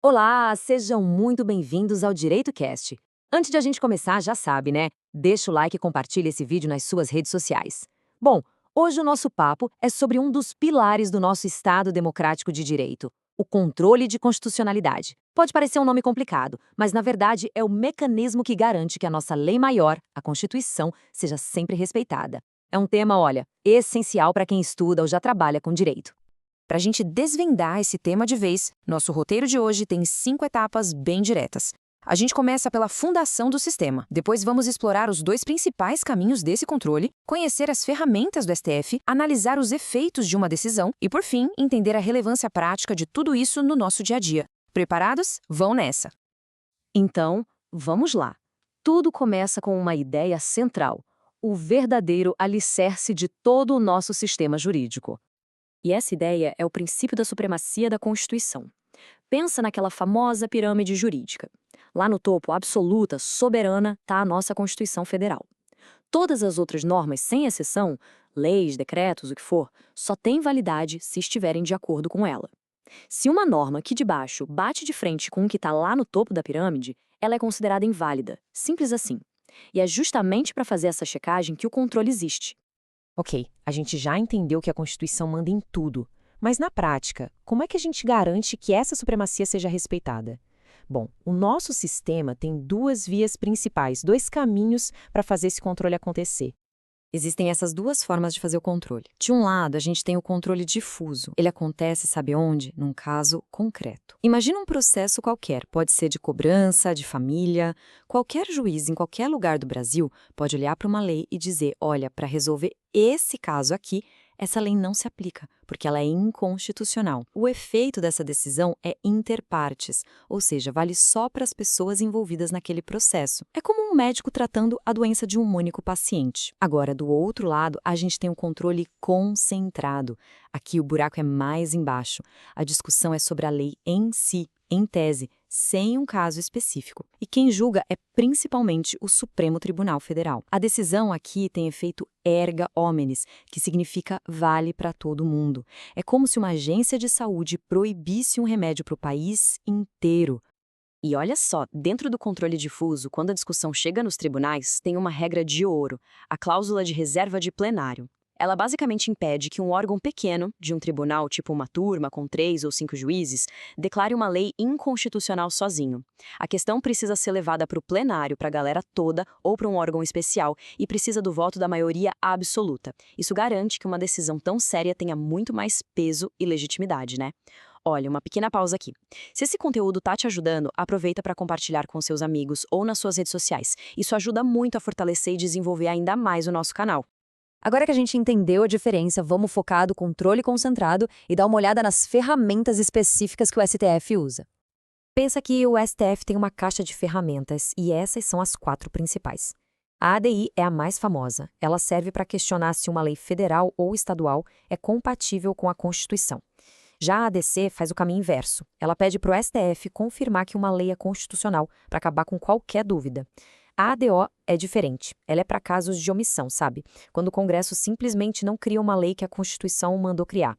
Olá, sejam muito bem-vindos ao Direito Cast. Antes de a gente começar, já sabe, né? Deixa o like e compartilha esse vídeo nas suas redes sociais. Bom, hoje o nosso papo é sobre um dos pilares do nosso Estado Democrático de Direito, o controle de constitucionalidade. Pode parecer um nome complicado, mas na verdade é o mecanismo que garante que a nossa lei maior, a Constituição, seja sempre respeitada. É um tema, olha, essencial para quem estuda ou já trabalha com direito. Para a gente desvendar esse tema de vez, nosso roteiro de hoje tem 5 etapas bem diretas. A gente começa pela fundação do sistema, depois vamos explorar os dois principais caminhos desse controle, conhecer as ferramentas do STF, analisar os efeitos de uma decisão e, por fim, entender a relevância prática de tudo isso no nosso dia a dia. Preparados? Vão nessa! Então, vamos lá. Tudo começa com uma ideia central, o verdadeiro alicerce de todo o nosso sistema jurídico. E essa ideia é o princípio da supremacia da Constituição. Pensa naquela famosa pirâmide jurídica. Lá no topo, absoluta, soberana, está a nossa Constituição Federal. Todas as outras normas, sem exceção, leis, decretos, o que for, só têm validade se estiverem de acordo com ela. Se uma norma aqui de baixo bate de frente com o que está lá no topo da pirâmide, ela é considerada inválida, simples assim. E é justamente para fazer essa checagem que o controle existe. Ok, a gente já entendeu que a Constituição manda em tudo. Mas na prática, como é que a gente garante que essa supremacia seja respeitada? Bom, o nosso sistema tem duas vias principais, dois caminhos para fazer esse controle acontecer. Existem essas duas formas de fazer o controle. De um lado, a gente tem o controle difuso. Ele acontece, sabe onde? Num caso concreto. Imagina um processo qualquer, pode ser de cobrança, de família. Qualquer juiz em qualquer lugar do Brasil pode olhar para uma lei e dizer, olha, para resolver esse caso aqui, essa lei não se aplica, porque ela é inconstitucional. O efeito dessa decisão é inter partes, ou seja, vale só para as pessoas envolvidas naquele processo. É como um médico tratando a doença de um único paciente. Agora, do outro lado, a gente tem um controle concentrado. Aqui o buraco é mais embaixo. A discussão é sobre a lei em si, em tese, sem um caso específico. E quem julga é principalmente o Supremo Tribunal Federal. A decisão aqui tem efeito erga omnes, que significa vale para todo mundo. É como se uma agência de saúde proibisse um remédio para o país inteiro. E olha só, dentro do controle difuso, quando a discussão chega nos tribunais, tem uma regra de ouro, a cláusula de reserva de plenário. Ela basicamente impede que um órgão pequeno, de um tribunal tipo uma turma com 3 ou 5 juízes, declare uma lei inconstitucional sozinho. A questão precisa ser levada para o plenário, para a galera toda ou para um órgão especial e precisa do voto da maioria absoluta. Isso garante que uma decisão tão séria tenha muito mais peso e legitimidade, né? Olha, uma pequena pausa aqui. Se esse conteúdo tá te ajudando, aproveita para compartilhar com seus amigos ou nas suas redes sociais. Isso ajuda muito a fortalecer e desenvolver ainda mais o nosso canal. Agora que a gente entendeu a diferença, vamos focar no controle concentrado e dar uma olhada nas ferramentas específicas que o STF usa. Pensa que o STF tem uma caixa de ferramentas e essas são as 4 principais. A ADI é a mais famosa. Ela serve para questionar se uma lei federal ou estadual é compatível com a Constituição. Já a ADC faz o caminho inverso. Ela pede para o STF confirmar que uma lei é constitucional para acabar com qualquer dúvida. A ADO é diferente. Ela é para casos de omissão, sabe? Quando o Congresso simplesmente não cria uma lei que a Constituição mandou criar.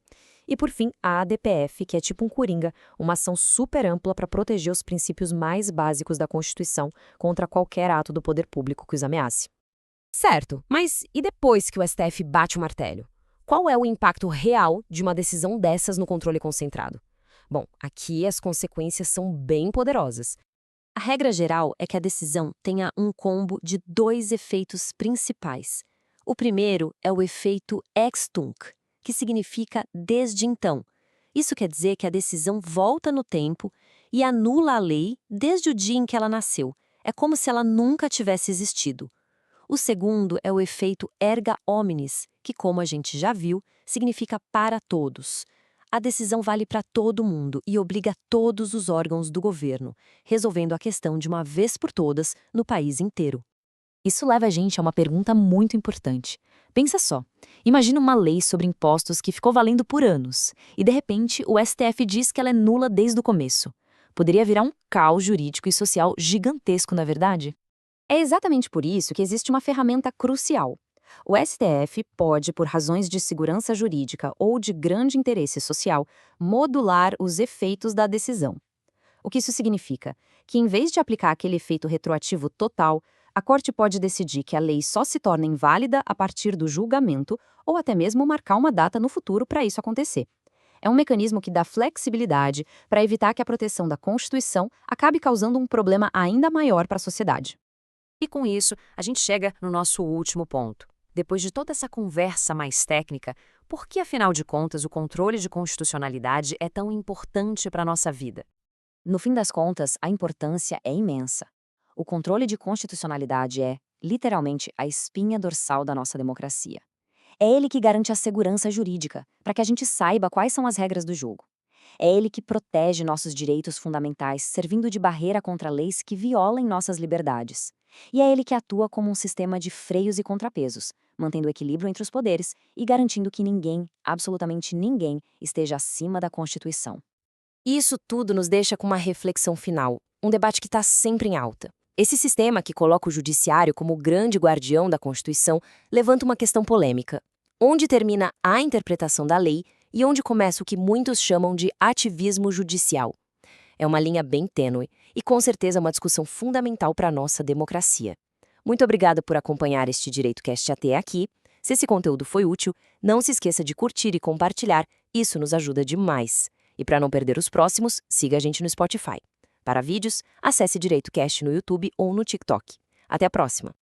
E, por fim, a ADPF, que é tipo um coringa, uma ação super ampla para proteger os princípios mais básicos da Constituição contra qualquer ato do poder público que os ameace. Certo, mas e depois que o STF bate o martelo? Qual é o impacto real de uma decisão dessas no controle concentrado? Bom, aqui as consequências são bem poderosas. A regra geral é que a decisão tenha um combo de 2 efeitos principais. O primeiro é o efeito ex tunc, que significa desde então. Isso quer dizer que a decisão volta no tempo e anula a lei desde o dia em que ela nasceu. É como se ela nunca tivesse existido. O segundo é o efeito erga omnes, que, como a gente já viu, significa para todos. A decisão vale para todo mundo e obriga todos os órgãos do governo, resolvendo a questão de uma vez por todas no país inteiro. Isso leva a gente a uma pergunta muito importante. Pensa só, imagina uma lei sobre impostos que ficou valendo por anos e, de repente, o STF diz que ela é nula desde o começo. Poderia virar um caos jurídico e social gigantesco, na verdade? É exatamente por isso que existe uma ferramenta crucial. O STF pode, por razões de segurança jurídica ou de grande interesse social, modular os efeitos da decisão. O que isso significa? Que em vez de aplicar aquele efeito retroativo total, a Corte pode decidir que a lei só se torna inválida a partir do julgamento ou até mesmo marcar uma data no futuro para isso acontecer. É um mecanismo que dá flexibilidade para evitar que a proteção da Constituição acabe causando um problema ainda maior para a sociedade. E com isso, a gente chega no nosso último ponto. Depois de toda essa conversa mais técnica, por que, afinal de contas, o controle de constitucionalidade é tão importante para a nossa vida? No fim das contas, a importância é imensa. O controle de constitucionalidade é, literalmente, a espinha dorsal da nossa democracia. É ele que garante a segurança jurídica, para que a gente saiba quais são as regras do jogo. É ele que protege nossos direitos fundamentais, servindo de barreira contra leis que violem nossas liberdades. E é ele que atua como um sistema de freios e contrapesos, mantendo o equilíbrio entre os poderes e garantindo que ninguém, absolutamente ninguém, esteja acima da Constituição. Isso tudo nos deixa com uma reflexão final, um debate que está sempre em alta. Esse sistema que coloca o judiciário como o grande guardião da Constituição levanta uma questão polêmica. Onde termina a interpretação da lei e onde começa o que muitos chamam de ativismo judicial? É uma linha bem tênue e com certeza uma discussão fundamental para a nossa democracia. Muito obrigada por acompanhar este DireitoCast até aqui. Se esse conteúdo foi útil, não se esqueça de curtir e compartilhar, isso nos ajuda demais. E para não perder os próximos, siga a gente no Spotify. Para vídeos, acesse DireitoCast no YouTube ou no TikTok. Até a próxima!